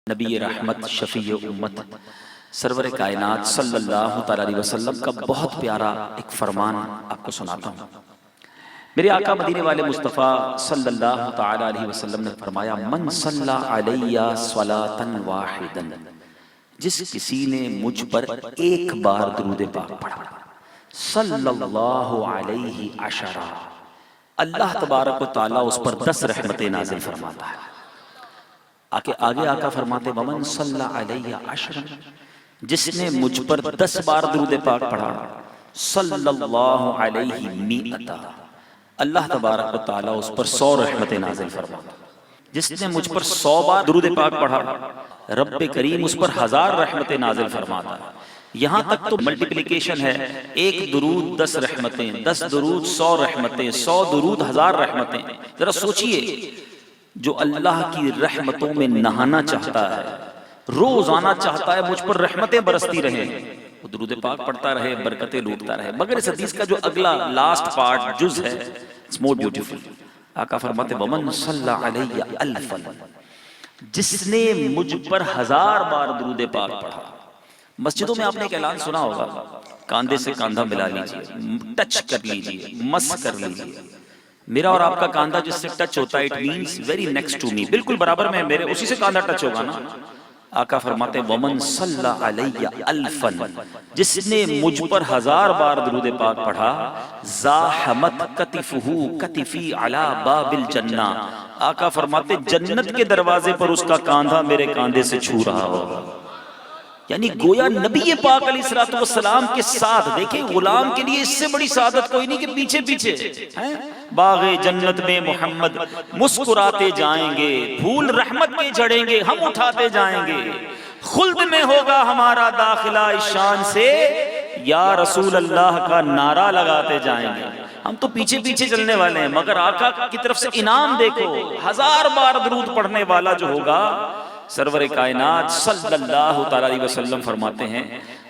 نبی رحمت شفیع امت سرور کائنات صلی اللہ تعالی علیہ وسلم کا بہت پیارا ایک فرمان آپ کو سناتا ہوں۔ میرے آقا مدینے والے مصطفیٰ صلی اللہ تعالی علیہ وسلم نے فرمایا من صلی علیہ صلاة واحدا، جس کسی نے مجھ پر ایک بار درود پاک پڑھا، صلی اللہ علیہ عشرہ، اللہ تبارک و تعالیٰ اس پر 10 رحمتیں نازل فرماتا ہے۔ آگے آقا فرماتے ومن صلی علیہ عشرا، جس نے مجھ پر 10 بار درود پاک پڑھا، صلی اللہ علیہ میئتا، اللہ تبارک و تعالیٰ اس پر 100 رحمتیں نازل فرماتا۔ جس نے مجھ پر 100 بار درود پاک پڑھا، رب کریم اس پر 1000 رحمتیں نازل فرماتا۔ یہاں تک تو ملٹیپلیکیشن ہے، ایک درود 10 رحمتیں، 10 درود 100 رحمتیں، 100 درود 1000 رحمتیں۔ ذرا سوچئے، جو اللہ کی رحمتوں میں نہانا چاہتا ہے، روزانہ چاہتا ہے مجھ پر رحمتیں برستی رہیں، وہ درود پاک پڑھتا رہے، برکتیں لوٹتا رہے۔ مگر اس حدیث کا جو اگلا لاسٹ پارٹ جز ہے، it's more beautiful۔ آقا فرماتے ومن صلی علیہ الفا، جس نے مجھ پر 1000 بار درود پاک پڑھا۔ مسجدوں میں آپ نے ایک اعلان سنا ہوگا، کاندھے سے کاندھا ملا لیجئے، ٹچ کر لیجئے، مس کر لیجئے۔ میرا اور آپ کا کاندھا جس سے ٹچ ہوتا ہے، it means very next to me، بالکل برابر میں میرے، اسی سے کاندھا ٹچ ہوگا نا۔ آقا فرماتے ہیں ومن صلی علیہ الفا، جس نے مجھ پر 1000 بار درود پاک پڑھا، زاحمت کتفہ کتفی علی باب الجنہ، آقا فرماتے جنت کے دروازے پر اس کا کاندھا میرے کاندھے سے چھو رہا ہوگا۔ یعنی گویا نبی پاک علیہ السلام کے ساتھ، دیکھیں غلام کے لیے اس سے بڑی سعادت کوئی نہیں کہ پیچھے پیچھے باغ جنت میں محمد مسکراتے جائیں گے، پھول رحمت کے جھڑیں گے، ہم اٹھاتے جائیں گے، خلد میں ہوگا ہمارا داخلہ اس شان سے، یا رسول اللہ کا نعرہ لگاتے جائیں گے۔ ہم تو پیچھے پیچھے چلنے والے ہیں، مگر آقا کی طرف سے انعام دیکھو، 1000 بار درود پڑھنے والا جو ہوگا، سرور کائنات صلی اللہ تعالی علیہ وسلم فرماتے ہیں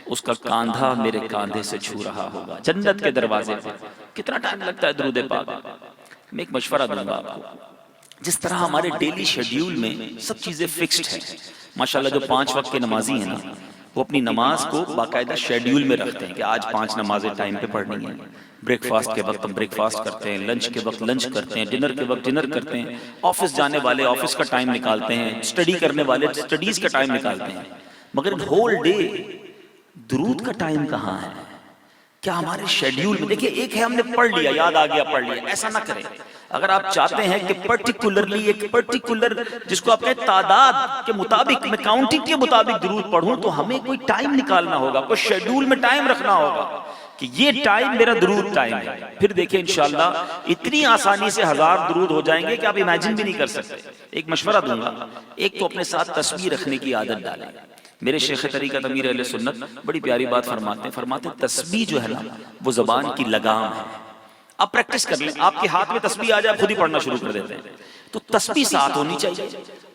اس کا کاندھا میرے کاندھے سے چھو رہا ہوگا جنت کے دروازے پر۔ کتنا ٹائم لگتا ہے درود پاک؟ میں ایک مشورہ دوں گا آپ کو، جس طرح ہمارے ڈیلی شیڈیول میں سب چیزیں فکسڈ ہیں، ماشاءاللہ جو 5 وقت کے نمازی ہیں نا، وہ اپنی نماز کو باقاعدہ شیڈیول میں رکھتے ہیں کہ آج 5 نمازیں ٹائم پہ پڑھنی ہیں، بریک فاسٹ کے وقت ہم بریک فاسٹ کرتے ہیں، لنچ کے وقت لنچ کرتے ہیں، ڈنر کے وقت ڈنر کرتے ہیں، آفس جانے والے آفس کا ٹائم نکالتے ہیں، اسٹڈی کرنے والے اسٹڈیز کا ٹائم نکالتے ہیں۔ مگر ہول ڈے درود کا ٹائم کہاں ہے؟ کیا ہمارے شیڈیول میں؟ دیکھیں، ایک ہے ہم نے پڑھ لیا، یاد آ گیا پڑھ لیا، ایسا نہ کریں۔ اگر آپ چاہتے ہیں کہ پرٹیکولرلی ایک پرٹیکولر جس کو آپ کہیں تعداد کے مطابق، میں کاؤنٹنگ کے مطابق درود پڑھوں، تو ہمیں کوئی ٹائم نکالنا ہوگا، کوئی شیڈیول میں ٹائم رکھنا ہوگا کہ یہ ٹائم میرا درود ٹائم ہے۔ پھر دیکھیں انشاءاللہ اتنی آسانی سے 1000 درود ہو جائیں گے کہ آپ امیجن بھی نہیں کر سکتے۔ ایک مشورہ دوں گا، ایک تو اپنے ساتھ تسبیح رکھنے کی عادت ڈالیں۔ میرے شیخ طریقت امیر اہل سنت بڑی پیاری بات فرماتے ہیں تسبیح جو ہے نا وہ زبان کی لگام ہے۔ آپ پریکٹس کر لیں، آپ کے ہاتھ میں تسبیح آ جائے خود ہی پڑھنا شروع کر دیتے ہیں۔ تو تسبیح ساتھ ہونی چاہیے،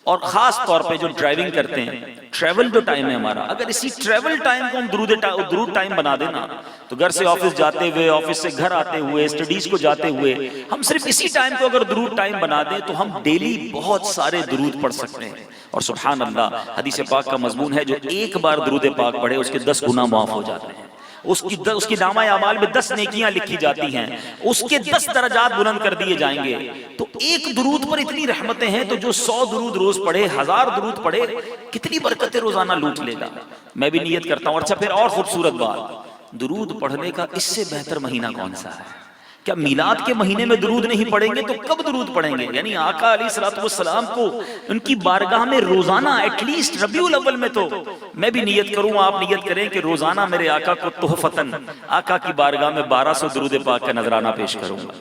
اور خاص طور پہ جو ڈرائیونگ کرتے ہیں، ٹریول جو ٹائم ہے ہمارا، اگر اسی ٹریول ٹائم کو ہم درود ٹائم بنا دینا، تو گھر سے آفس جاتے ہوئے، آفس سے گھر آتے ہوئے، اسٹڈیز کو جاتے ہوئے، ہم صرف اسی ٹائم کو اگر درود ٹائم بنا دیں تو ہم ڈیلی بہت سارے درود پڑھ سکتے ہیں۔ اور سبحان اللہ، حدیث پاک کا مضمون ہے جو ایک بار درود پاک پڑھے اس کے 10 گناہ معاف ہو جاتے ہیں، اس کی نامہ اعمال میں 10 نیکیاں لکھی جاتی ہیں، اس کے 10 درجات بلند کر دیے جائیں گے۔ تو ایک درود پر اتنی رحمتیں ہیں، تو جو 100 درود روز پڑھے، 1000 درود پڑھے، کتنی برکتیں روزانہ لوٹ لے گا۔ میں بھی نیت کرتا ہوں۔ اچھا، پھر اور خوبصورت بات، درود پڑھنے کا اس سے بہتر مہینہ کون سا ہے؟ کیا میلاد کے مہینے میں درود نہیں پڑھیں گے تو کب درود پڑھیں گے؟ یعنی آقا علیہ السلام کو ان کی بارگاہ میں روزانہ ایٹ لیسٹ ربیع الاول میں، تو میں بھی نیت کروں، آپ نیت کریں کہ روزانہ میرے آقا کو تحفتاً آقا کی بارگاہ میں 1200 درود پاک کا نذرانہ پیش کروں گا۔